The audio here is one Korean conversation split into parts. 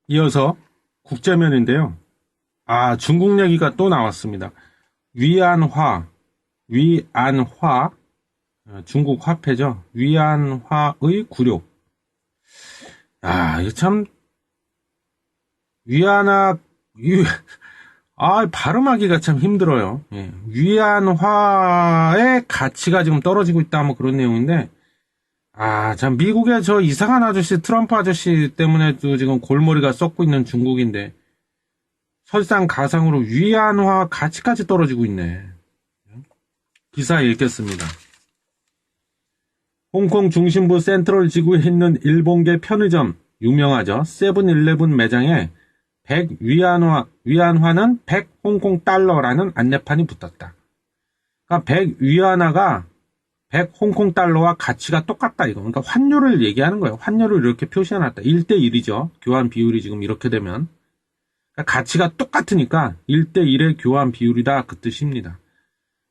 이어서 국제면인데요. 중국 얘기가 또 나왔습니다. 위안화, 위안화, 중국 화폐죠. 위안화의 굴욕. 이거 참, 위안화, 발음하기가 참 힘들어요. 예. 위안화의 가치가 지금 떨어지고 있다, 뭐 그런 내용인데, 참, 미국의 저 이상한 아저씨, 트럼프 아저씨 때문에도 지금 골머리가 썩고 있는 중국인데, 설상가상으로 위안화 가치까지 떨어지고 있네. 기사 읽겠습니다. 홍콩 중심부 센트럴 지구에 있는 일본계 편의점, 유명하죠. 세븐일레븐 매장에 100 위안화는 100 홍콩 달러라는 안내판이 붙었다. 그러니까 100 위안화가 100 홍콩 달러와 가치가 똑같다 이거. 그러니까 환율을 얘기하는 거예요. 환율을 이렇게 표시해놨다. 1대1이죠. 교환 비율이 지금 이렇게 되면. 그러니까 가치가 똑같으니까 1대1의 교환 비율이다 그 뜻입니다.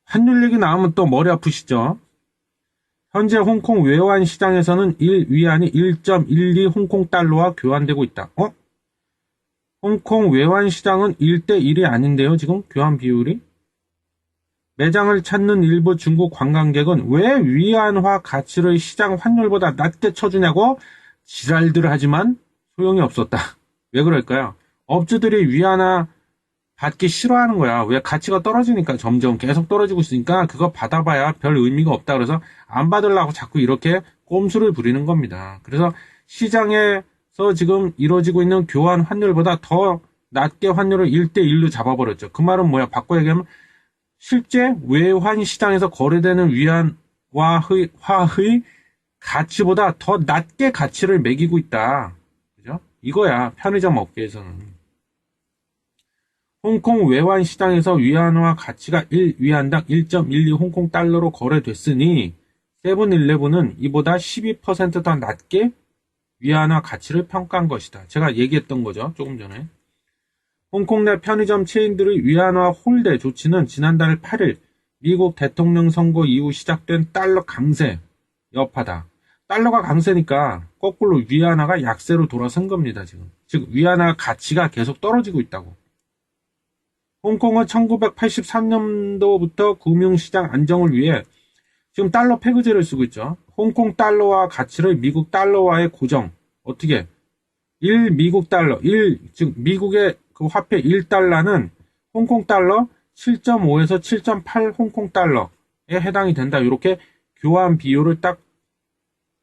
환율 얘기 나오면 또 머리 아프시죠? 현재 홍콩 외환 시장에서는 1위안이 1.12 홍콩 달러와 교환되고 있다. 홍콩 외환 시장은 1대1이 아닌데요, 지금 교환 비율이? 매장을 찾는 일부 중국 관광객은 왜 위안화 가치를 시장 환율보다 낮게 쳐주냐고 지랄들 하지만 소용이 없었다. 왜 그럴까요? 업주들이 위안화 받기 싫어하는 거야. 왜? 가치가 떨어지니까 점점 계속 떨어지고 있으니까 그거 받아봐야 별 의미가 없다. 그래서 안 받으려고 자꾸 이렇게 꼼수를 부리는 겁니다. 그래서 시장에서 지금 이루어지고 있는 교환 환율보다 더 낮게 환율을 1대1로 잡아버렸죠. 그 말은 뭐야? 바꿔 얘기하면 실제 외환 시장에서 거래되는 위안화의 가치보다 더 낮게 가치를 매기고 있다. 그죠? 이거야. 편의점 업계에서는. 홍콩 외환 시장에서 위안화 가치가 1위안당 1.12 홍콩 달러로 거래됐으니 세븐일레븐은 이보다 12% 더 낮게 위안화 가치를 평가한 것이다. 제가 얘기했던 거죠. 조금 전에. 홍콩 내 편의점 체인들의 위안화 홀대 조치는 지난달 8일 미국 대통령 선거 이후 시작된 달러 강세 여파다. 달러가 강세니까 거꾸로 위안화가 약세로 돌아선 겁니다. 지금. 즉 위안화 가치가 계속 떨어지고 있다고. 홍콩은 1983년도부터 금융시장 안정을 위해 지금 달러 페그제를 쓰고 있죠. 홍콩 달러와 가치를 미국 달러와의 고정. 어떻게? 1 미국 달러, 즉 미국의 그 화폐 1달러는 홍콩 달러 7.5에서 7.8 홍콩 달러에 해당이 된다. 이렇게 교환 비율을 딱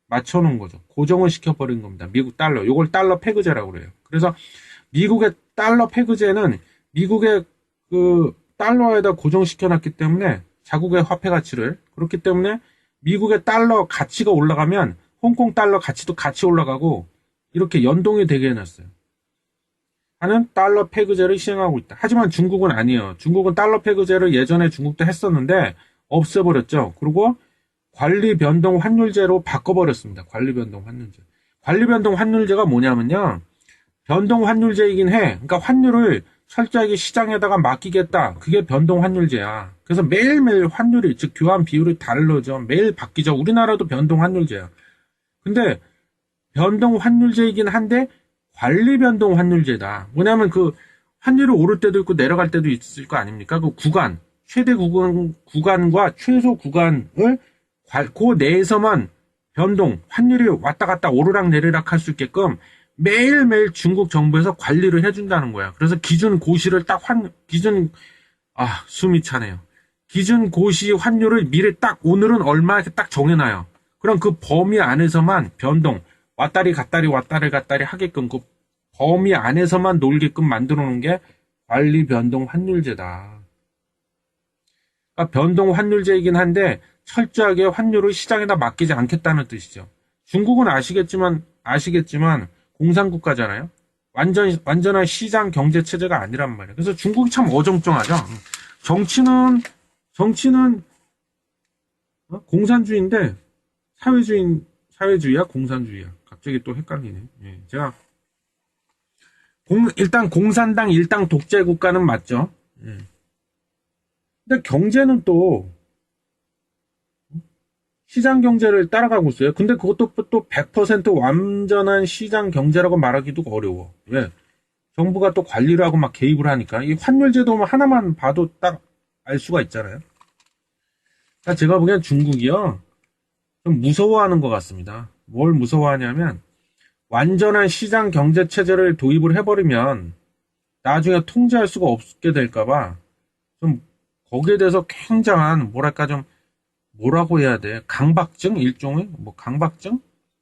맞춰놓은 거죠. 고정을 시켜버린 겁니다. 미국 달러. 이걸 달러 페그제라고 그래요. 그래서 미국의 달러 페그제는 미국의 그 달러에다 고정시켜놨기 때문에 자국의 화폐 가치를 그렇기 때문에 미국의 달러 가치가 올라가면 홍콩 달러 가치도 같이 올라가고 이렇게 연동이 되게 해놨어요. 하는 달러 페그제를 시행하고 있다. 하지만 중국은 아니에요. 중국은 달러 페그제를 예전에 중국도 했었는데 없애버렸죠. 그리고 관리 변동 환율제로 바꿔버렸습니다. 관리 변동 환율제. 관리 변동 환율제가 뭐냐면요. 변동 환율제이긴 해. 그러니까 환율을 철저하게 시장에다가 맡기겠다. 그게 변동 환율제야. 그래서 매일매일 환율이, 즉 교환 비율이 다르죠. 매일 바뀌죠. 우리나라도 변동 환율제야. 근데 변동 환율제이긴 한데 관리 변동 환율제다. 뭐냐면 그 환율이 오를 때도 있고 내려갈 때도 있을 거 아닙니까? 그 구간, 최대 구간과 최소 구간을 그 내에서만 변동, 환율이 왔다 갔다 오르락 내리락 할 수 있게끔 매일매일 중국 정부에서 관리를 해준다는 거야. 그래서 기준 고시를 숨이 차네요. 기준 고시 환율을 미리 딱 오늘은 얼마 이렇게 딱 정해놔요. 그럼 그 범위 안에서만 변동, 왔다리 갔다리 하게끔 그 범위 안에서만 놀게끔 만들어 놓은 게 관리 변동 환율제다. 그러니까 변동 환율제이긴 한데 철저하게 환율을 시장에다 맡기지 않겠다는 뜻이죠. 중국은 아시겠지만 공산국가잖아요. 완전한 시장 경제 체제가 아니란 말이에요. 그래서 중국이 참 어정쩡하죠. 정치는 공산주의인데 사회주의야 공산주의야. 갑자기 또 헷갈리네. 예, 제가 일단 공산당 일당 독재 국가는 맞죠. 예. 근데 경제는 또 시장 경제를 따라가고 있어요. 근데 그것도 또 100% 완전한 시장 경제라고 말하기도 어려워. 왜? 정부가 또 관리를 하고 막 개입을 하니까 이 환율제도 하나만 봐도 딱 알 수가 있잖아요. 그러니까 제가 보기엔 중국이요 좀 무서워하는 것 같습니다. 뭘 무서워하냐면 완전한 시장 경제 체제를 도입을 해버리면 나중에 통제할 수가 없게 될까봐 좀 거기에 대해서 굉장한 뭐랄까 좀 뭐라고 해야 돼 강박증 일종의 뭐 강박증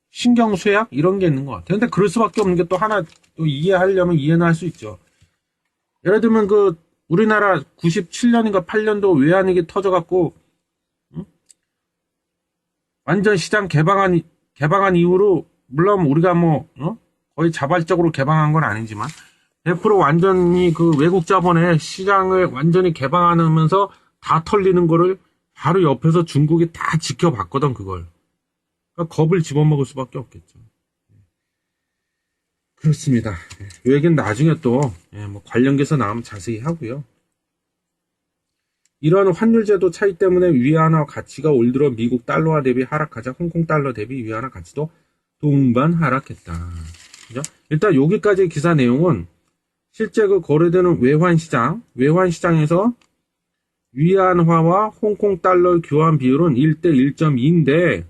신경쇠약 이런 게 있는 것 같아요. 근데 그럴 수밖에 없는 게 또 하나 또 이해하려면 이해는 할 수 있죠. 예를 들면 그 우리나라 97년인가 8년도 외환위기 터져갖고 완전 시장 개방한 이후로 물론 우리가 뭐 거의 자발적으로 개방한 건 아니지만 100% 완전히 그 외국 자본의 시장을 완전히 개방하면서 다 털리는 거를 바로 옆에서 중국이 다 지켜봤거든 그걸. 그러니까 겁을 집어먹을 수밖에 없겠죠. 그렇습니다. 이 얘기는 나중에 또 뭐 관련해서 나오면 자세히 하고요. 이러한 환율제도 차이 때문에 위안화 가치가 올 들어 미국 달러화 대비 하락하자 홍콩 달러 대비 위안화 가치도 동반 하락했다. 그죠? 일단 여기까지 기사 내용은 실제 그 거래되는 외환시장에서 위안화와 홍콩 달러 교환 비율은 1대 1.2인데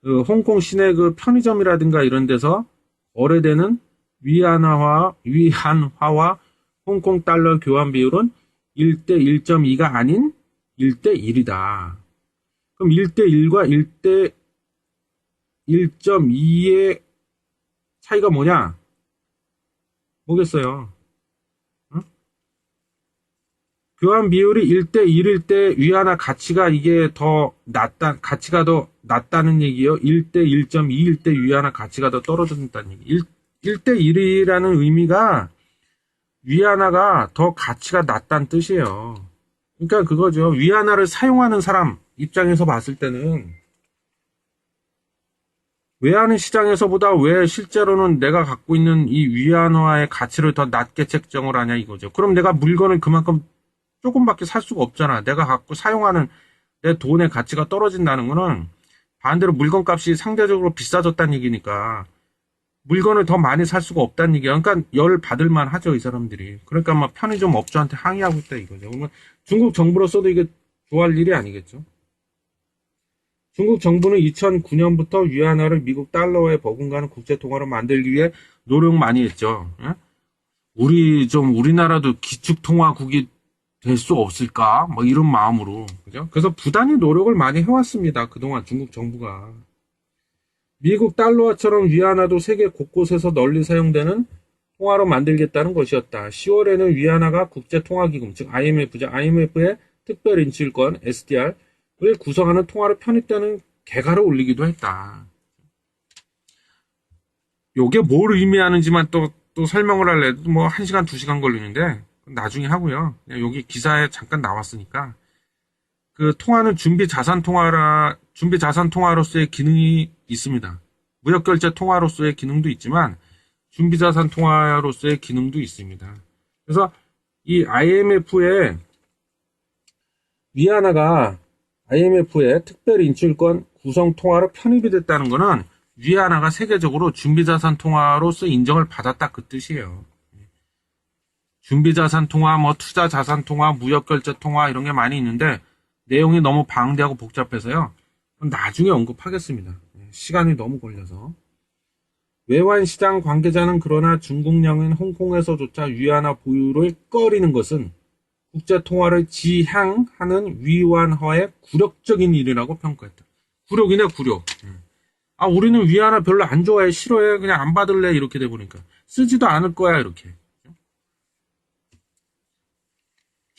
그 홍콩 시내 그 편의점이라든가 이런 데서 거래되는 위안화와 홍콩 달러 교환 비율은 1대 1.2가 아닌 1대 1이다. 그럼 1대 1과 1대 1.2의 차이가 뭐냐? 뭐겠어요? 교환 비율이 1대 1일 때 위안화 가치가 이게 가치가 더 낮다는 얘기예요. 1대 1.2일 때 위안화 가치가 더 떨어진다는 얘기. 1대 1이라는 의미가 위안화가 더 가치가 낮다는 뜻이에요. 그러니까 그거죠. 위안화를 사용하는 사람 입장에서 봤을 때는 외환 시장에서보다 왜 실제로는 내가 갖고 있는 이 위안화의 가치를 더 낮게 책정을 하냐 이거죠. 그럼 내가 물건을 그만큼 조금밖에 살 수가 없잖아. 내가 갖고 사용하는 내 돈의 가치가 떨어진다는 거는 반대로 물건값이 상대적으로 비싸졌다는 얘기니까 물건을 더 많이 살 수가 없다는 얘기야. 그러니까 열 받을만 하죠, 이 사람들이. 그러니까 막 편의점 업주한테 항의하고 있다 이거죠. 그러면 중국 정부로서도 이게 좋아할 일이 아니겠죠. 중국 정부는 2009년부터 위안화를 미국 달러에 버금가는 국제통화로 만들기 위해 노력 많이 했죠. 예? 우리나라도 기축통화국이 될 수 없을까? 뭐 이런 마음으로. 그죠? 그래서 부단히 노력을 많이 해왔습니다. 그동안 중국 정부가. 미국 달러화처럼 위안화도 세계 곳곳에서 널리 사용되는 통화로 만들겠다는 것이었다. 10월에는 위안화가 국제통화기금, 즉 IMF죠. IMF의 특별인출권 SDR을 구성하는 통화로 편입되는 개가를 올리기도 했다. 요게 뭘 의미하는지만 또 설명을 할래도 뭐 1시간, 2시간 걸리는데 나중에 하고요. 그냥 여기 기사에 잠깐 나왔으니까 그 통화는 준비 자산 통화로서의 기능이 있습니다. 무역결제 통화로서의 기능도 있지만 준비 자산 통화로서의 기능도 있습니다. 그래서 이 IMF의 위안화가 IMF의 특별 인출권 구성 통화로 편입이 됐다는 것은 위안화가 세계적으로 준비 자산 통화로서 인정을 받았다 그 뜻이에요. 준비자산 통화, 뭐 투자자산 통화, 무역결제 통화 이런 게 많이 있는데 내용이 너무 방대하고 복잡해서요. 나중에 언급하겠습니다. 시간이 너무 걸려서. 외환시장 관계자는 그러나 중국령인 홍콩에서조차 위안화 보유를 꺼리는 것은 국제통화를 지향하는 위안화의 굴욕적인 일이라고 평가했다. 굴욕이네 굴욕. 우리는 위안화 별로 안 좋아해 싫어해 그냥 안 받을래 이렇게 돼버리니까 쓰지도 않을 거야 이렇게.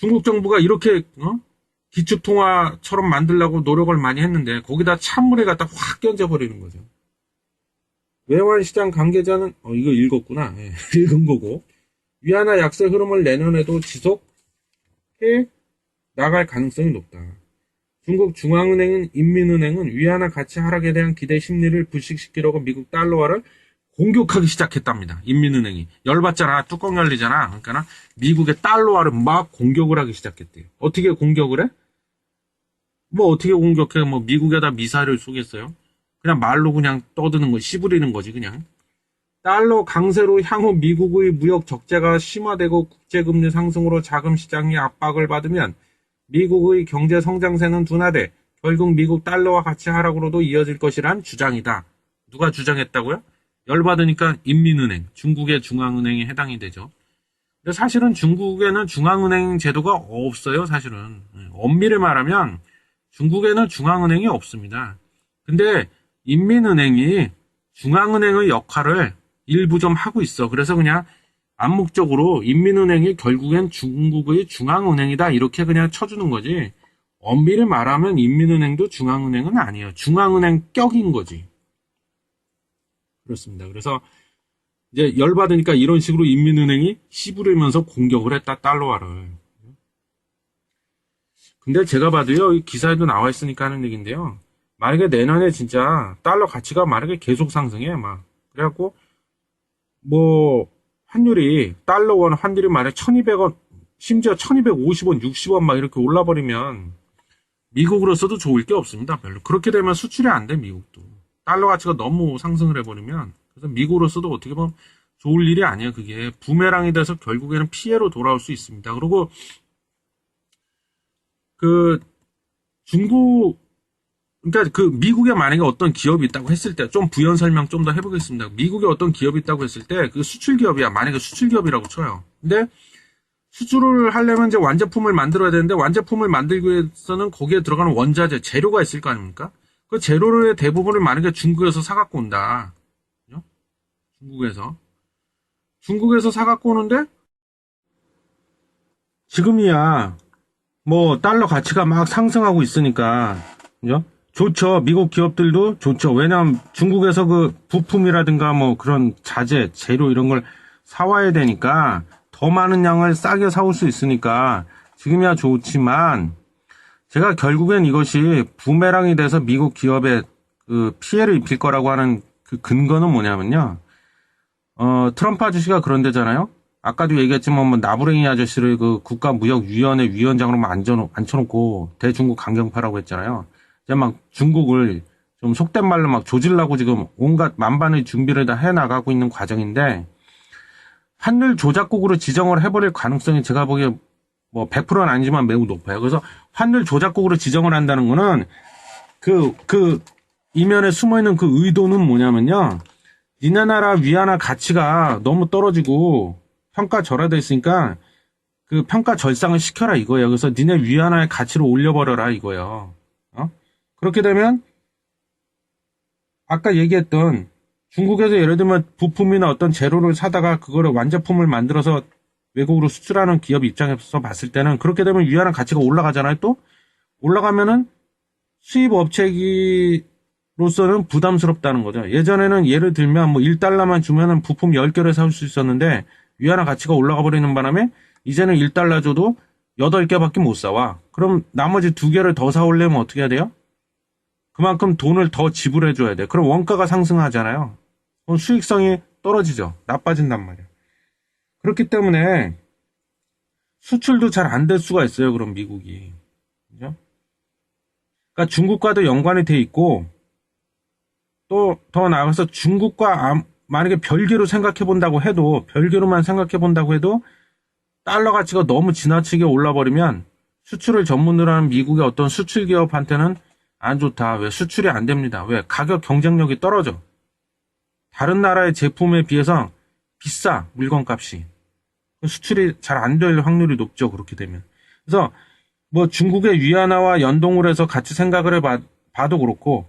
중국 정부가 이렇게 기축통화처럼 만들려고 노력을 많이 했는데 거기다 찬물에 갖다 확 끼얹어버리는 거죠. 외환시장 관계자는 이거 읽었구나. 읽은 거고 위안화 약세 흐름을 내년에도 지속해 나갈 가능성이 높다. 중국 중앙은행은 인민은행은 위안화 가치 하락에 대한 기대 심리를 불식시키려고 미국 달러화를 공격하기 시작했답니다. 인민은행이. 열받잖아. 뚜껑 열리잖아. 그러니까 미국의 달러화를 막 공격을 하기 시작했대요. 어떻게 공격을 해? 뭐 어떻게 공격해? 뭐 미국에다 미사일을 쏘겠어요? 그냥 말로 그냥 떠드는 거, 씨부리는 거지 그냥. 달러 강세로 향후 미국의 무역 적자가 심화되고 국제금리 상승으로 자금 시장이 압박을 받으면 미국의 경제 성장세는 둔화돼 결국 미국 달러와 가치 하락으로도 이어질 것이란 주장이다. 누가 주장했다고요? 열받으니까 인민은행, 중국의 중앙은행에 해당이 되죠. 근데 사실은 중국에는 중앙은행 제도가 없어요, 사실은. 엄밀히 말하면 중국에는 중앙은행이 없습니다. 근데 인민은행이 중앙은행의 역할을 일부 좀 하고 있어. 그래서 그냥 암묵적으로 인민은행이 결국엔 중국의 중앙은행이다 이렇게 그냥 쳐주는 거지. 엄밀히 말하면 인민은행도 중앙은행은 아니에요. 중앙은행 격인 거지. 그렇습니다. 그래서 이제 열받으니까 이런 식으로 인민은행이 씨부리면서 공격을 했다, 달러화를. 근데 제가 봐도요, 이 기사에도 나와 있으니까 하는 얘기인데요. 만약에 내년에 진짜 달러 가치가 만약에 계속 상승해, 막. 그래갖고, 뭐, 환율이, 달러 원 환율이 만약에 1200원, 심지어 1250원, 60원 막 이렇게 올라버리면, 미국으로서도 좋을 게 없습니다, 별로. 그렇게 되면 수출이 안 돼, 미국도. 달러 가치가 너무 상승을 해버리면, 그래서 미국으로서도 어떻게 보면 좋을 일이 아니에요, 그게. 부메랑이 돼서 결국에는 피해로 돌아올 수 있습니다. 그리고, 중국, 그러니까 미국에 만약에 어떤 기업이 있다고 했을 때, 좀 부연 설명 좀 더 해보겠습니다. 미국에 어떤 기업이 있다고 했을 때, 그 수출 기업이야. 만약에 수출 기업이라고 쳐요. 근데, 수출을 하려면 이제 완제품을 만들어야 되는데, 완제품을 만들기 위해서는 거기에 들어가는 원자재, 재료가 있을 거 아닙니까? 그 재료의 대부분을 만약에 중국에서 사갖고 온다. 그죠? 중국에서 사갖고 오는데, 지금이야, 뭐, 달러 가치가 막 상승하고 있으니까, 그죠? 좋죠. 미국 기업들도 좋죠. 왜냐하면 중국에서 그 부품이라든가 뭐 그런 자재, 재료 이런 걸 사와야 되니까 더 많은 양을 싸게 사올 수 있으니까 지금이야 좋지만 제가 결국엔 이것이 부메랑이 돼서 미국 기업에 그 피해를 입힐 거라고 하는 그 근거는 뭐냐면요. 트럼프 아저씨가 그런 데잖아요. 아까도 얘기했지만 뭐 나부랭이 아저씨를 그 국가무역위원회 위원장으로만 앉혀놓고 대중국 강경파라고 했잖아요. 이제 막 중국을 좀 속된 말로 막 조질라고 지금 온갖 만반의 준비를 다 해나가고 있는 과정인데 환율 조작국으로 지정을 해버릴 가능성이 제가 보기에 뭐 100%는 아니지만 매우 높아요. 그래서 환율 조작국으로 지정을 한다는 거는 그 이면에 숨어있는 그 의도는 뭐냐면요. 니네 나라 위안화 가치가 너무 떨어지고 평가 절하돼 있으니까 그 평가 절상을 시켜라 이거예요. 그래서 니네 위안화의 가치를 올려버려라 이거예요. 그렇게 되면 아까 얘기했던 중국에서 예를 들면 부품이나 어떤 재료를 사다가 그거를 완제품을 만들어서 외국으로 수출하는 기업 입장에서 봤을 때는 그렇게 되면 위안화 가치가 올라가잖아요. 또 올라가면은 수입 업체로서는 부담스럽다는 거죠. 예전에는 예를 들면 뭐 1달러만 주면은 부품 10개를 사올 수 있었는데 위안화 가치가 올라가 버리는 바람에 이제는 1달러 줘도 8개밖에 못 사와. 그럼 나머지 2개를 더 사오려면 어떻게 해야 돼요? 그만큼 돈을 더 지불해줘야 돼. 그럼 원가가 상승하잖아요. 그럼 수익성이 떨어지죠. 나빠진단 말이야. 그렇기 때문에 수출도 잘 안 될 수가 있어요. 그럼 미국이. 그죠? 그러니까 중국과도 연관이 돼 있고 또 더 나아가서 중국과 만약에 별개로 생각해 본다고 해도 별개로만 생각해 본다고 해도 달러 가치가 너무 지나치게 올라버리면 수출을 전문으로 하는 미국의 어떤 수출 기업한테는 안 좋다. 왜? 수출이 안 됩니다. 왜? 가격 경쟁력이 떨어져. 다른 나라의 제품에 비해서 비싸, 물건값이. 수출이 잘 안 될 확률이 높죠. 그렇게 되면. 그래서 뭐 중국의 위안화와 연동을 해서 같이 생각을 해봐도 그렇고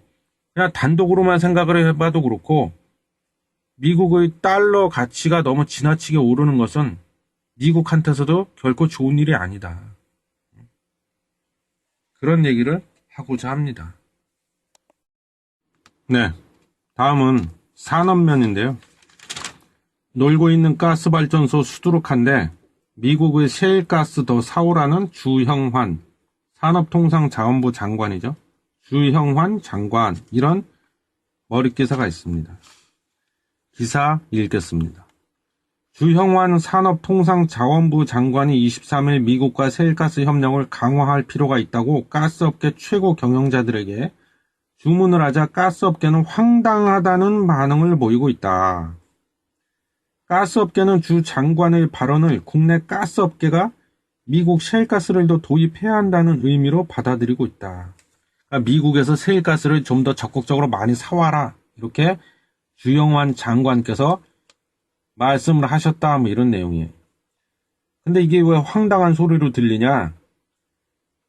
그냥 단독으로만 생각을 해봐도 그렇고 미국의 달러 가치가 너무 지나치게 오르는 것은 미국한테서도 결코 좋은 일이 아니다. 그런 얘기를 하고자 합니다. 네, 다음은 산업면인데요. 놀고 있는 가스발전소 수두룩한데 미국의 셰일가스 더 사오라는 주형환 산업통상자원부 장관이죠. 주형환 장관 이런 머릿기사가 있습니다. 기사 읽겠습니다. 주형환 산업통상자원부 장관이 23일 미국과 셰일가스 협력을 강화할 필요가 있다고 가스업계 최고 경영자들에게 주문을 하자 가스업계는 황당하다는 반응을 보이고 있다. 가스업계는 주 장관의 발언을 국내 가스업계가 미국 셰일가스를 더 도입해야 한다는 의미로 받아들이고 있다. 그러니까 미국에서 셰일가스를 좀 더 적극적으로 많이 사와라. 이렇게 주영환 장관께서 말씀을 하셨다. 뭐 이런 내용이에요. 근데 이게 왜 황당한 소리로 들리냐?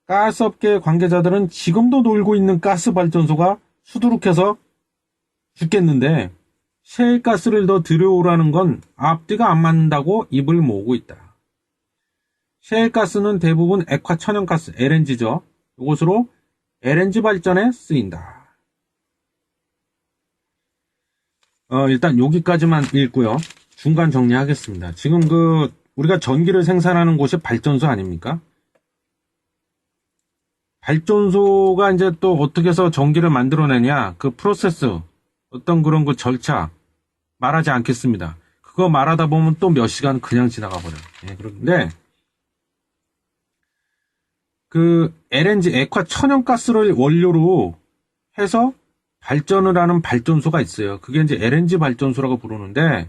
가스업계 관계자들은 지금도 놀고 있는 가스발전소가 수두룩해서 죽겠는데 셰일가스를 더 들여오라는 건 앞뒤가 안 맞는다고 입을 모으고 있다. 셰일가스는 대부분 액화천연가스, LNG죠. 이것으로 LNG 발전에 쓰인다. 일단 여기까지만 읽고요. 중간 정리하겠습니다. 지금 우리가 전기를 생산하는 곳이 발전소 아닙니까? 발전소가 이제 또 어떻게 해서 전기를 만들어내냐, 그 프로세스, 어떤 그런 그 절차, 말하지 않겠습니다. 그거 말하다 보면 또 몇 시간 그냥 지나가 버려요. 예, 그런데, 그 LNG, 액화 천연가스를 원료로 해서 발전을 하는 발전소가 있어요. 그게 이제 LNG 발전소라고 부르는데,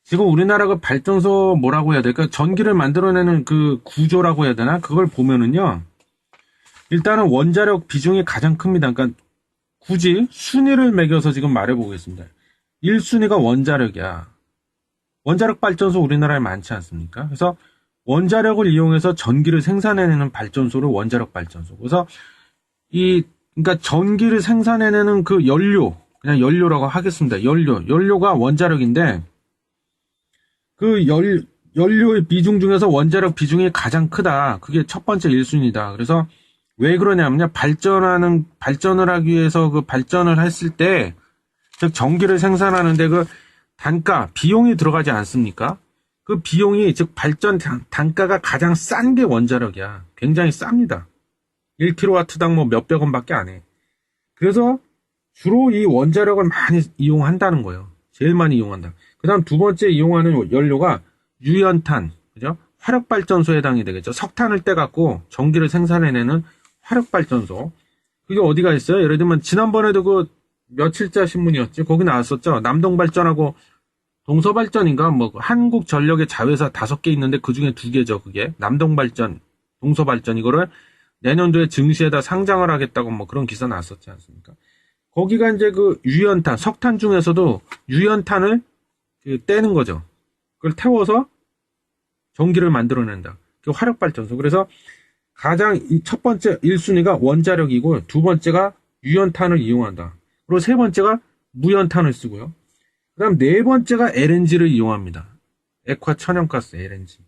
지금 우리나라 그 발전소 뭐라고 해야 될까? 전기를 만들어내는 그 구조라고 해야 되나? 그걸 보면은요, 일단은 원자력 비중이 가장 큽니다. 그러니까 굳이 순위를 매겨서 지금 말해보겠습니다. 1순위가 원자력이야. 원자력 발전소 우리나라에 많지 않습니까? 그래서 원자력을 이용해서 전기를 생산해내는 발전소를 원자력 발전소. 그래서 그러니까 전기를 생산해내는 그 연료, 그냥 연료라고 하겠습니다. 연료가 원자력인데, 그 연료의 비중 중에서 원자력 비중이 가장 크다. 그게 첫 번째 1순위다. 그래서 왜 그러냐면요. 발전을 하기 위해서 그 발전을 했을 때, 즉, 전기를 생산하는데 그 단가, 비용이 들어가지 않습니까? 그 비용이, 즉, 발전 단가가 가장 싼 게 원자력이야. 굉장히 쌉니다. 1kW당 뭐 몇백 원밖에 안 해. 그래서 주로 이 원자력을 많이 이용한다는 거예요. 제일 많이 이용한다. 그 다음 두 번째 이용하는 연료가 유연탄, 그죠? 화력발전소에 해당이 되겠죠. 석탄을 떼갖고 전기를 생산해내는 화력발전소. 그게 어디가 있어요? 예를 들면, 지난번에도 그 며칠자 신문이었지? 거기 나왔었죠? 남동발전하고 동서발전인가? 뭐, 한국전력의 자회사 5개 있는데 그 중에 2개죠, 그게. 남동발전, 동서발전. 이거를 내년도에 증시에다 상장을 하겠다고 뭐 그런 기사 나왔었지 않습니까? 거기가 이제 그 유연탄, 석탄 중에서도 유연탄을 떼는 거죠. 그걸 태워서 전기를 만들어낸다. 그 화력발전소. 그래서 가장 첫 번째 1순위가 원자력이고, 두 번째가 유연탄을 이용한다. 그리고 세 번째가 무연탄을 쓰고요. 그 다음 네 번째가 LNG를 이용합니다. 액화천연가스 LNG.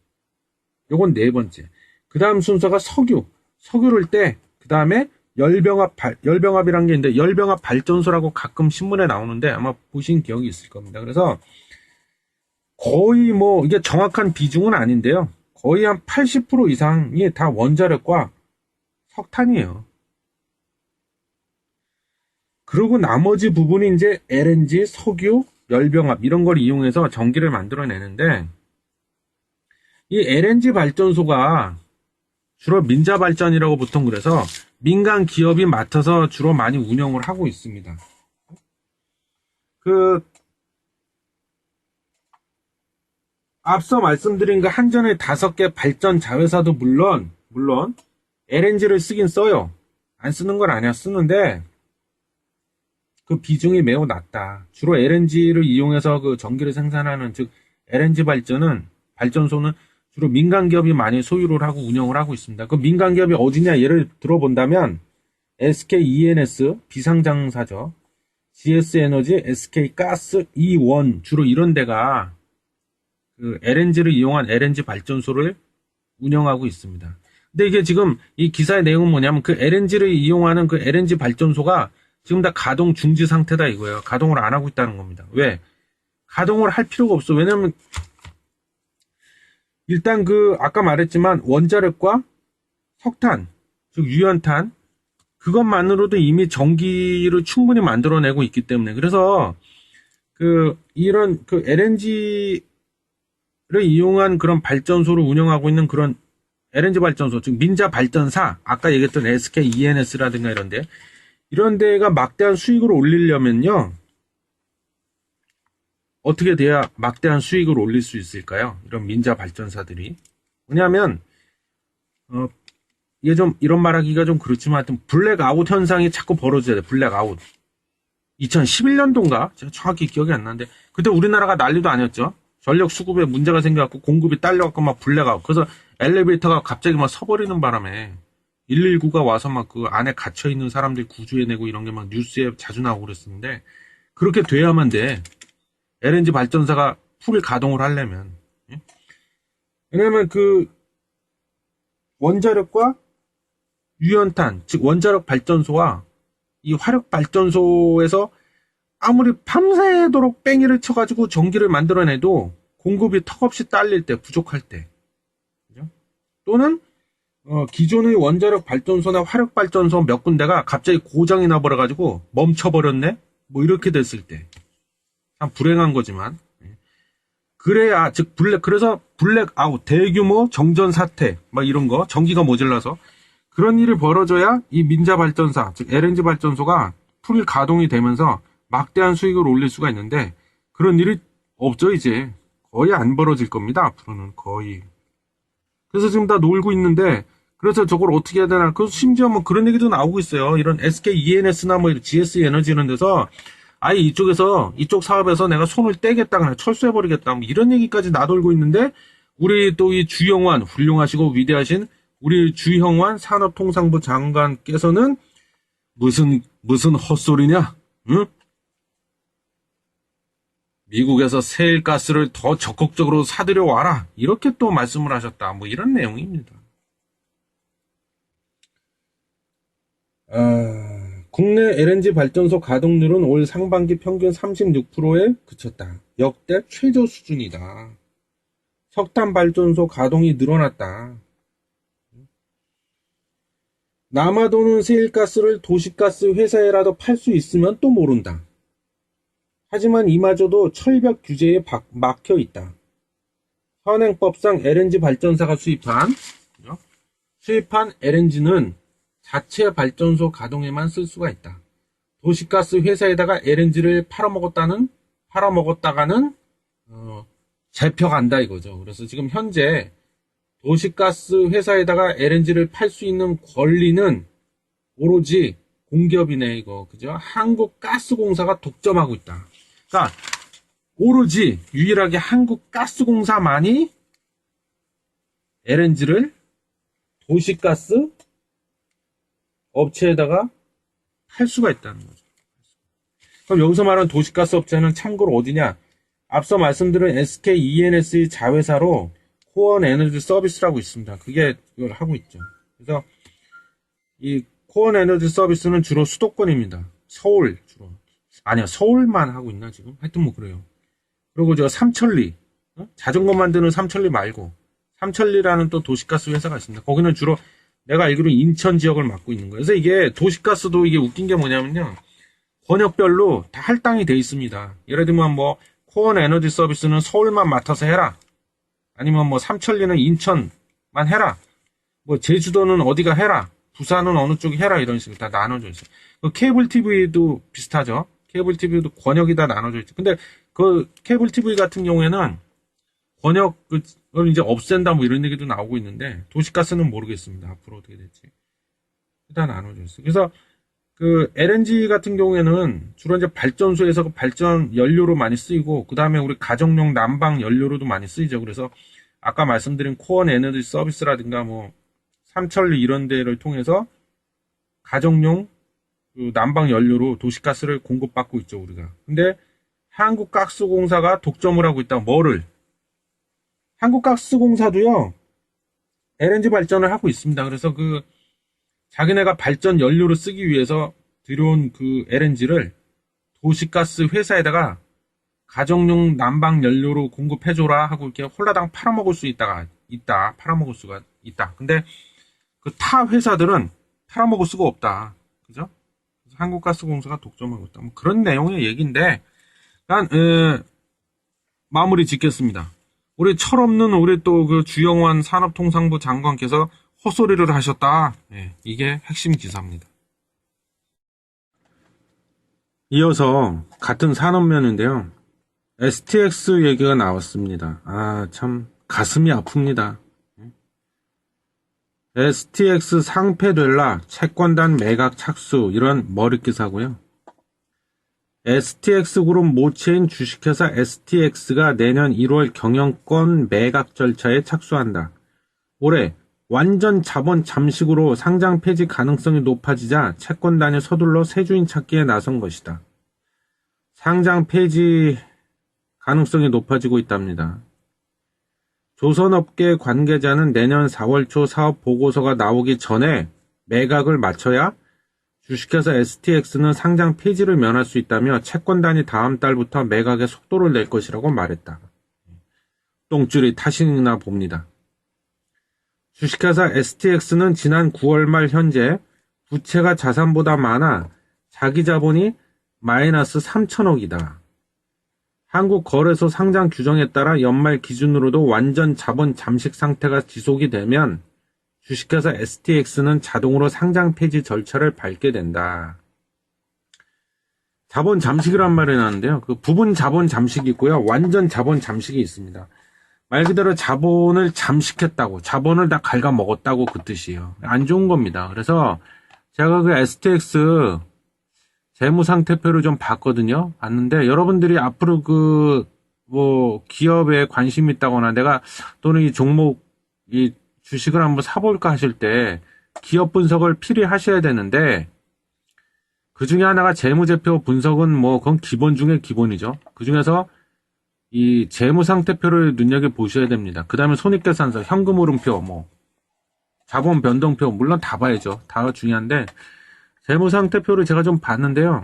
요건 네 번째. 그 다음 순서가 석유를 떼. 그 다음에 열병합이란 게 있는데, 열병합 발전소라고 가끔 신문에 나오는데 아마 보신 기억이 있을 겁니다. 그래서 거의 뭐 이게 정확한 비중은 아닌데요. 거의 한 80% 이상이 다 원자력과 석탄이에요. 그리고 나머지 부분이 이제 LNG, 석유, 열병합 이런 걸 이용해서 전기를 만들어내는데, 이 LNG 발전소가 주로 민자발전이라고 보통 그래서 민간 기업이 맡아서 주로 많이 운영을 하고 있습니다. 앞서 말씀드린 그 한전의 5개 발전 자회사도 물론 LNG를 쓰긴 써요. 안 쓰는 건 아니야. 쓰는데 그 비중이 매우 낮다. 주로 LNG를 이용해서 그 전기를 생산하는, 즉 LNG 발전소는 주로 민간 기업이 많이 소유를 하고 운영을 하고 있습니다. 그 민간 기업이 어디냐 예를 들어본다면 SK-ENS 비상장사죠. GS에너지, SK가스, E1 주로 이런 데가 그 LNG를 이용한 LNG 발전소를 운영하고 있습니다. 근데 이게 지금 이 기사의 내용은 뭐냐면, 그 LNG를 이용하는 그 LNG 발전소가 지금 다 가동 중지 상태다 이거예요. 가동을 안 하고 있다는 겁니다. 왜? 가동을 할 필요가 없어. 왜냐면 일단 아까 말했지만 원자력과 석탄, 즉 유연탄, 그것만으로도 이미 전기를 충분히 만들어내고 있기 때문에, 그래서 이런 LNG를 이용한 그런 발전소를 운영하고 있는 그런 LNG 발전소, 즉 민자 발전사, 아까 얘기했던 SK ENS라든가 이런 데가 막대한 수익을 올리려면요, 어떻게 돼야 막대한 수익을 올릴 수 있을까요? 이런 민자 발전사들이. 왜냐하면 이게 좀 이런 말하기가 좀 그렇지만 하여튼 블랙아웃 현상이 자꾸 벌어져야 돼. 블랙아웃. 2011년도인가? 제가 정확히 기억이 안 나는데 그때 우리나라가 난리도 아니었죠. 전력 수급에 문제가 생겨갖고 공급이 딸려갖고 막 블랙아웃. 그래서 엘리베이터가 갑자기 막 서버리는 바람에 119가 와서 막 그 안에 갇혀있는 사람들 구조해내고 이런 게 막 뉴스에 자주 나오고 그랬었는데 그렇게 돼야만 돼. LNG 발전사가 풀 가동을 하려면. 예? 왜냐면 그 원자력과 유연탄, 즉 원자력 발전소와 이 화력 발전소에서 아무리 밤새도록 뺑이를 쳐가지고 전기를 만들어내도 공급이 턱없이 딸릴 때, 부족할 때, 그죠? 또는 기존의 원자력 발전소나 화력 발전소 몇 군데가 갑자기 고장이 나버려가지고 멈춰버렸네? 뭐 이렇게 됐을 때, 참 불행한 거지만, 그래야 즉 그래서 블랙아웃, 대규모 정전 사태, 막 이런 거, 전기가 모자라서 그런 일이 벌어져야 이 민자 발전사, 즉 LNG 발전소가 풀 가동이 되면서 막대한 수익을 올릴 수가 있는데 그런 일이 없죠. 이제 거의 안 벌어질 겁니다. 앞으로는 거의. 그래서 지금 다 놀고 있는데 그래서 저걸 어떻게 해야 되나. 그래서 심지어 뭐 그런 얘기도 나오고 있어요. 이런 SK ENS나 뭐 GS 에너지 이런 데서 아예 이쪽 사업에서 내가 손을 떼겠다, 그냥 철수해버리겠다, 뭐 이런 얘기까지 나돌고 있는데 우리 또 이 주영환, 훌륭하시고 위대하신 우리 주형환 산업통상부 장관께서는 무슨 헛소리냐? 응? 미국에서 세일가스를 더 적극적으로 사들여 와라. 이렇게 또 말씀을 하셨다. 뭐 이런 내용입니다. 국내 LNG 발전소 가동률은 올 상반기 평균 36%에 그쳤다. 역대 최저 수준이다. 석탄 발전소 가동이 늘어났다. 남아도는 세일가스를 도시가스 회사에라도 팔 수 있으면 또 모른다. 하지만 이마저도 철벽 규제에 막혀 있다. 현행법상 LNG 발전사가 수입한 LNG는 자체 발전소 가동에만 쓸 수가 있다. 도시가스 회사에다가 LNG를 팔아먹었다가는 잡혀간다 이거죠. 그래서 지금 현재 도시가스 회사에다가 LNG를 팔 수 있는 권리는 오로지 공기업이네 이거 그죠? 한국가스공사가 독점하고 있다. 그러니까 오로지 유일하게 한국가스공사만이 LNG를 도시가스 업체에다가 팔 수가 있다는 거죠. 그럼 여기서 말하는 도시가스 업체는 참고로 어디냐? 앞서 말씀드린 SK ENS의 자회사로 코원 에너지 서비스라고 있습니다. 그게 이걸 하고 있죠. 그래서 이 코원 에너지 서비스는 주로 수도권입니다. 서울 주로. 아니야, 서울만 하고 있나 지금? 하여튼 뭐 그래요. 그리고 저 삼천리, 자전거 만드는 삼천리 말고 삼천리라는 또 도시가스 회사가 있습니다. 거기는 주로 내가 알기로 인천 지역을 맡고 있는 거예요. 그래서 이게 도시가스도 이게 웃긴 게 뭐냐면요. 권역별로 다 할당이 돼 있습니다. 예를 들면 뭐 코원 에너지 서비스는 서울만 맡아서 해라. 아니면 뭐 삼천리는 인천만 해라. 뭐 제주도는 어디가 해라. 부산은 어느 쪽이 해라. 이런 식으로 다 나눠져 있어요. 케이블 TV도 비슷하죠. 케이블 TV도 권역이 다 나눠져 있죠. 근데 그 케이블 TV 같은 경우에는 권역을 이제 없앤다 뭐 이런 얘기도 나오고 있는데 도시가스는 모르겠습니다. 앞으로 어떻게 될지. 다 나눠져 있어요. 그래서 그 LNG 같은 경우에는 주로 이제 발전소에서 그 발전 연료로 많이 쓰이고 그 다음에 우리 가정용 난방 연료로도 많이 쓰이죠. 그래서 아까 말씀드린 코원 에너지 서비스라든가 뭐 삼천리 이런 데를 통해서 가정용 그 난방 연료로 도시가스를 공급받고 있죠, 우리가. 근데 한국가스공사가 독점을 하고 있다. 뭐를? 한국가스공사도요, LNG 발전을 하고 있습니다. 그래서 그 자기네가 발전 연료로 쓰기 위해서 들여온 그 LNG를 도시가스 회사에다가 가정용 난방 연료로 공급해줘라 하고 이렇게 홀라당 팔아먹을 수 팔아먹을 수가 있다. 근데 그 타 회사들은 팔아먹을 수가 없다. 그죠? 그래서 한국가스공사가 독점하고 있다. 뭐 그런 내용의 얘기인데, 일단, 마무리 짓겠습니다. 우리 철없는 우리 또 그 주영환 산업통상부 장관께서 헛소리를 하셨다. 네, 이게 핵심 기사입니다. 이어서 같은 산업면인데요. STX 얘기가 나왔습니다. 참 가슴이 아픕니다. STX 상패될라 채권단 매각 착수 이런 머릿기사고요. STX그룹 모체인 주식회사 STX가 내년 1월 경영권 매각 절차에 착수한다. 올해 완전 자본 잠식으로 상장 폐지 가능성이 높아지자 채권단이 서둘러 새 주인 찾기에 나선 것이다. 상장 폐지 가능성이 높아지고 있답니다. 조선업계 관계자는 내년 4월 초 사업 보고서가 나오기 전에 매각을 마쳐야 주식회사 STX는 상장 폐지를 면할 수 있다며 채권단이 다음 달부터 매각에 속도를 낼 것이라고 말했다. 똥줄이 탓이나 봅니다. 주식회사 STX는 지난 9월 말 현재 부채가 자산보다 많아 자기 자본이 마이너스 3천억이다. 한국거래소 상장 규정에 따라 연말 기준으로도 완전 자본 잠식 상태가 지속이 되면 주식회사 STX는 자동으로 상장 폐지 절차를 밟게 된다. 자본 잠식이란 말이 나는데요. 그 부분 자본 잠식이 있고요. 완전 자본 잠식이 있습니다. 말 그대로 자본을 잠식했다고, 자본을 다 갉아먹었다고 그 뜻이에요. 안 좋은 겁니다. 그래서 제가 그 STX 재무상태표를 좀 봤거든요. 봤는데 여러분들이 앞으로 기업에 관심 있다거나 내가 또는 이 종목, 이 주식을 한번 사볼까 하실 때 기업 분석을 필히 하셔야 되는데 그 중에 하나가 재무제표 분석은 그건 기본 중에 기본이죠. 그 중에서 이 재무상태표를 눈여겨보셔야 됩니다. 그 다음에 손익계산서, 현금흐름표, 자본 변동표 물론 다 봐야죠. 다 중요한데 재무상태표를 제가 좀 봤는데요.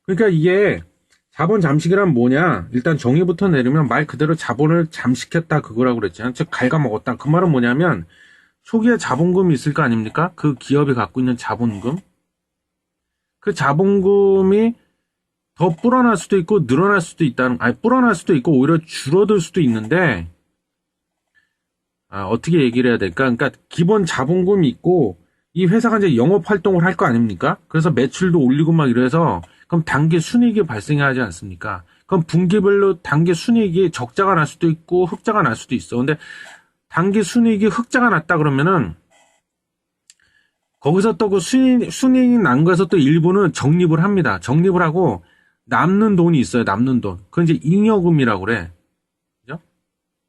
그러니까 이게 자본 잠식이란 뭐냐? 일단 정의부터 내리면 말 그대로 자본을 잠식했다 그거라고 그랬잖아요. 즉 갉아먹었다. 그 말은 뭐냐면 초기에 자본금이 있을 거 아닙니까? 그 기업이 갖고 있는 자본금. 그 자본금이 더 불어날 수도 있고 늘어날 수도 있다는, 불어날 수도 있고 오히려 줄어들 수도 있는데 어떻게 얘기를 해야 될까? 그러니까 기본 자본금이 있고 이 회사가 이제 영업 활동을 할 거 아닙니까? 그래서 매출도 올리고 막 이래서 그럼 단기 순이익이 발생하지 않습니까? 그럼 분기별로 단기 순이익이 적자가 날 수도 있고 흑자가 날 수도 있어. 근데 단기 순이익이 흑자가 났다 그러면은 거기서 또 그 순이익이 난 거에서 또 일부는 적립을 합니다. 적립을 하고 남는 돈이 있어요. 남는 돈. 그건 이제 잉여금이라고 그래. 그죠?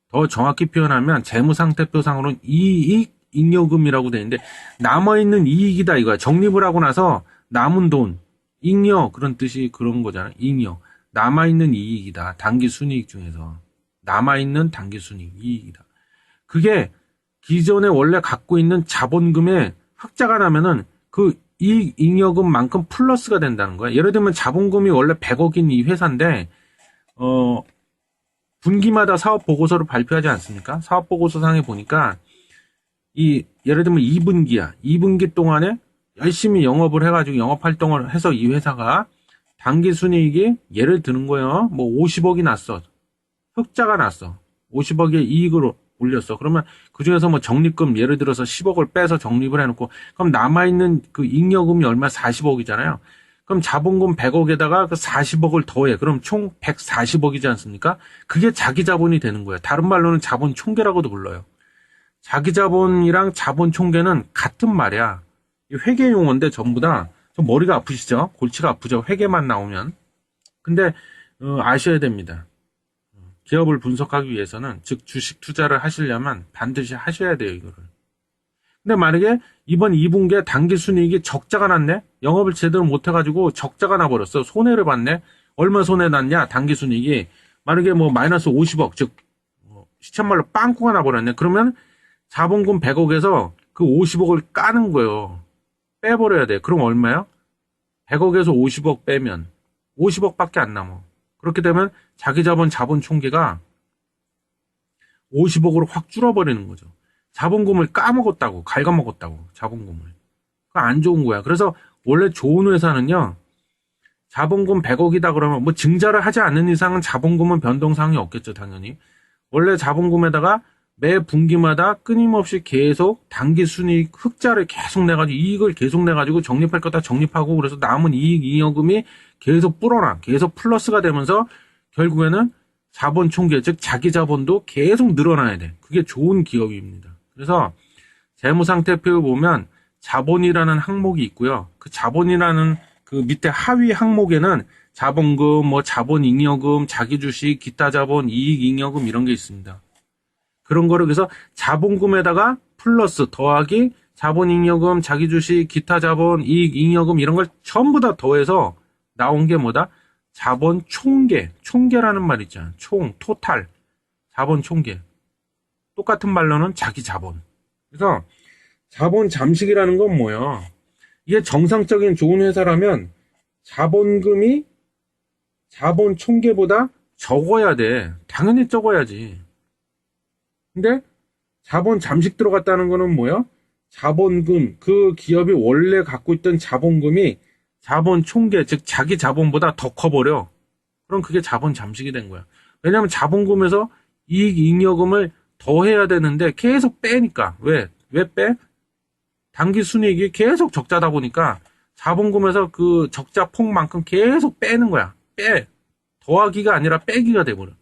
더 정확히 표현하면 재무상태표상으로는 이익 잉여금이라고 되어 있는데 남아있는 이익이다 이거야. 적립을 하고 나서 남은 돈, 잉여 그런 뜻이 그런 거잖아요. 잉여. 남아있는 이익이다. 단기 순이익 중에서. 남아있는 단기 순이익, 이익이다. 그게 기존에 원래 갖고 있는 자본금에 흑자가 나면은 그 이익 잉여금만큼 플러스가 된다는 거야. 예를 들면 자본금이 원래 100억인 이 회사인데 분기마다 사업 보고서를 발표하지 않습니까? 사업 보고서상에 보니까 예를 들면 2분기야. 2분기 동안에 열심히 영업을 해가지고 영업 활동을 해서 이 회사가 단기 순이익이 예를 드는 거예요. 50억이 났어. 흑자가 났어. 50억의 이익으로 올렸어. 그러면 그 중에서 적립금 예를 들어서 10억을 빼서 적립을 해놓고 그럼 남아있는 그 잉여금이 얼마 40억이잖아요. 그럼 자본금 100억에다가 그 40억을 더해. 그럼 총 140억이지 않습니까? 그게 자기 자본이 되는 거예요. 다른 말로는 자본 총계라고도 불러요. 자기 자본이랑 자본 총계는 같은 말이야. 회계 용어인데 전부 다 좀 머리가 아프시죠? 골치가 아프죠? 회계만 나오면. 근데 아셔야 됩니다. 기업을 분석하기 위해서는 즉 주식 투자를 하시려면 반드시 하셔야 돼요. 이거를. 근데 만약에 이번 2분기에 단기 순이익이 적자가 났네? 영업을 제대로 못해가지고 적자가 나버렸어. 손해를 봤네? 얼마 손해 났냐? 단기 순이익이. 만약에 마이너스 50억 즉 시쳇말로 빵꾸가 나버렸네. 그러면 자본금 100억에서 그 50억을 까는 거예요. 빼버려야 돼. 그럼 얼마야? 100억에서 50억 빼면 50억밖에 안 남아. 그렇게 되면 자기 자본 총계가 50억으로 확 줄어버리는 거죠. 자본금을 까먹었다고, 갉아먹었다고, 자본금을. 그거 안 좋은 거야. 그래서 원래 좋은 회사는요, 자본금 100억이다 그러면 증자를 하지 않는 이상은 자본금은 변동사항이 없겠죠, 당연히. 원래 자본금에다가 매 분기마다 끊임없이 계속 단기 순이익 흑자를 계속 내가지고 이익을 계속 내가지고 적립할 거 다 적립하고 그래서 남은 이익 잉여금이 계속 불어나 계속 플러스가 되면서 결국에는 자본 총계, 즉 자기 자본도 계속 늘어나야 돼. 그게 좋은 기업입니다. 그래서 재무상태표 보면 자본이라는 항목이 있고요. 그 자본이라는 그 밑에 하위 항목에는 자본금, 뭐 자본잉여금, 자기주식, 기타 자본, 이익잉여금 이런 게 있습니다. 그런 거를 그래서 자본금에다가 플러스 더하기 자본잉여금, 자기주식, 기타 자본, 이익잉여금 이런 걸 전부 다 더해서 나온 게 뭐다? 자본 총계, 총계라는 말 있잖아. 총, 토탈, 자본 총계. 똑같은 말로는 자기 자본. 그래서 자본 잠식이라는 건 뭐야? 이게 정상적인 좋은 회사라면 자본금이 자본 총계보다 적어야 돼. 당연히 적어야지. 근데 자본 잠식 들어갔다는 거는 뭐야? 자본금, 그 기업이 원래 갖고 있던 자본금이 자본 총계, 즉 자기 자본보다 더 커버려. 그럼 그게 자본 잠식이 된 거야. 왜냐하면 자본금에서 이익 잉여금을 더 해야 되는데 계속 빼니까. 왜 빼? 당기 순이익이 계속 적자다 보니까 자본금에서 그 적자 폭만큼 계속 빼는 거야. 더하기가 아니라 빼기가 돼버려.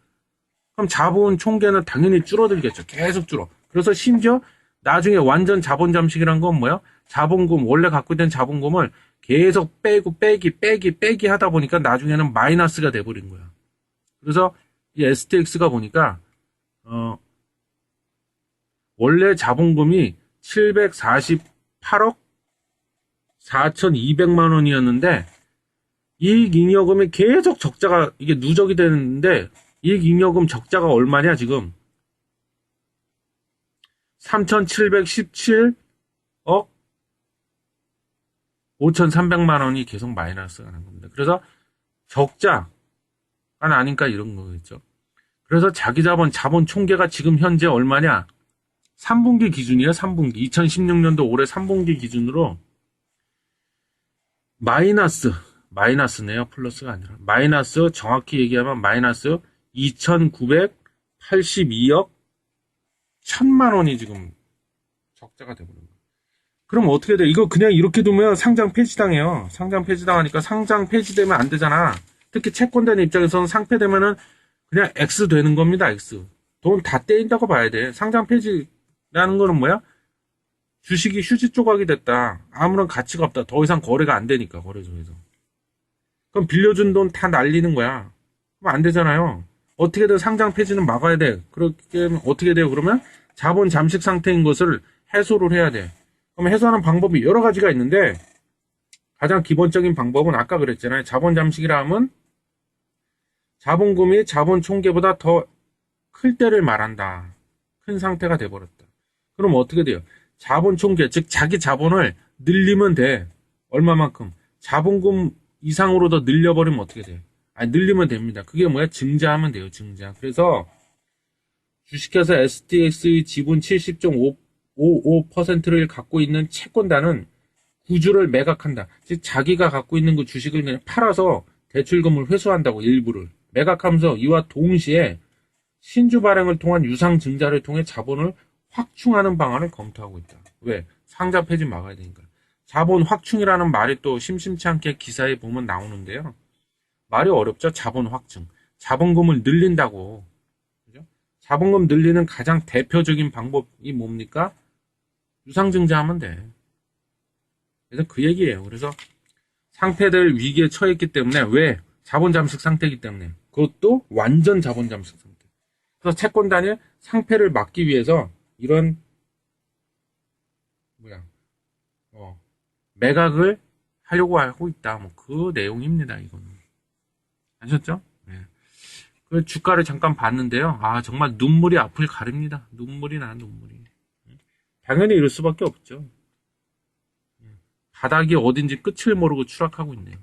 그럼 자본 총계는 당연히 줄어들겠죠. 계속 줄어. 그래서 심지어 나중에 완전 자본 잠식이란 건 뭐야? 자본금, 원래 갖고 있던 자본금을 계속 빼기 하다 보니까 나중에는 마이너스가 돼버린 거야. 그래서 이 STX가 보니까 원래 자본금이 748억 4,200만 원이었는데 이익잉여금이 계속 적자가 이게 누적이 되는데 이익잉여금 적자가 얼마냐 지금 3,717억 5,300만 원이 계속 마이너스가 난 겁니다. 그래서 적자가 나니까 이런 거겠죠. 그래서 자기 자본 총계가 지금 현재 얼마냐? 3분기 기준이에요. 3분기. 2016년도 올해 3분기 기준으로 마이너스네요. 플러스가 아니라. 마이너스, 정확히 얘기하면 마이너스 2,982억 1,000만 원이 지금 적자가 되버린 거예요. 그럼 어떻게 돼? 이거 그냥 이렇게 두면 상장 폐지당해요. 상장 폐지당하니까 상장 폐지되면 안 되잖아. 특히 채권자는 입장에서는 상폐되면은 그냥 X 되는 겁니다. X. 돈 다 떼인다고 봐야 돼. 상장 폐지라는 거는 뭐야? 주식이 휴지 조각이 됐다. 아무런 가치가 없다. 더 이상 거래가 안 되니까 거래소에서. 그럼 빌려준 돈 다 날리는 거야. 그럼 안 되잖아요. 어떻게든 상장 폐지는 막아야 돼. 그렇게 하면 어떻게 돼요? 그러면 자본 잠식 상태인 것을 해소를 해야 돼. 그럼 해소하는 방법이 여러 가지가 있는데 가장 기본적인 방법은 아까 그랬잖아요. 자본 잠식이라 하면 자본금이 자본 총계보다 더 클 때를 말한다. 큰 상태가 돼버렸다. 그럼 어떻게 돼요? 자본 총계, 즉 자기 자본을 늘리면 돼. 얼마만큼? 자본금 이상으로 더 늘려버리면 어떻게 돼요? 늘리면 됩니다. 그게 뭐야? 증자하면 돼요. 증자. 그래서 주식회사 STX의 지분 70.55%를 갖고 있는 채권단은 구주를 매각한다. 즉 자기가 갖고 있는 그 주식을 그냥 팔아서 대출금을 회수한다고 일부를 매각하면서 이와 동시에 신주 발행을 통한 유상 증자를 통해 자본을 확충하는 방안을 검토하고 있다. 왜? 상장 폐지 막아야 되니까. 자본 확충이라는 말이 또 심심치 않게 기사에 보면 나오는데요. 말이 어렵죠. 자본 확충. 자본금을 늘린다고. 그죠? 자본금 늘리는 가장 대표적인 방법이 뭡니까? 유상증자하면 돼. 그래서 그 얘기예요. 그래서 상폐될 위기에 처했기 때문에 왜? 자본 잠식 상태이기 때문에. 그것도 완전 자본 잠식 상태. 그래서 채권단이 상폐를 막기 위해서 이런 매각을 하려고 하고 있다. 뭐 그 내용입니다. 이거는 아셨죠? 네. 그 주가를 잠깐 봤는데요. 정말 눈물이 앞을 가립니다. 눈물이. 당연히 이럴 수밖에 없죠. 바닥이 어딘지 끝을 모르고 추락하고 있네요.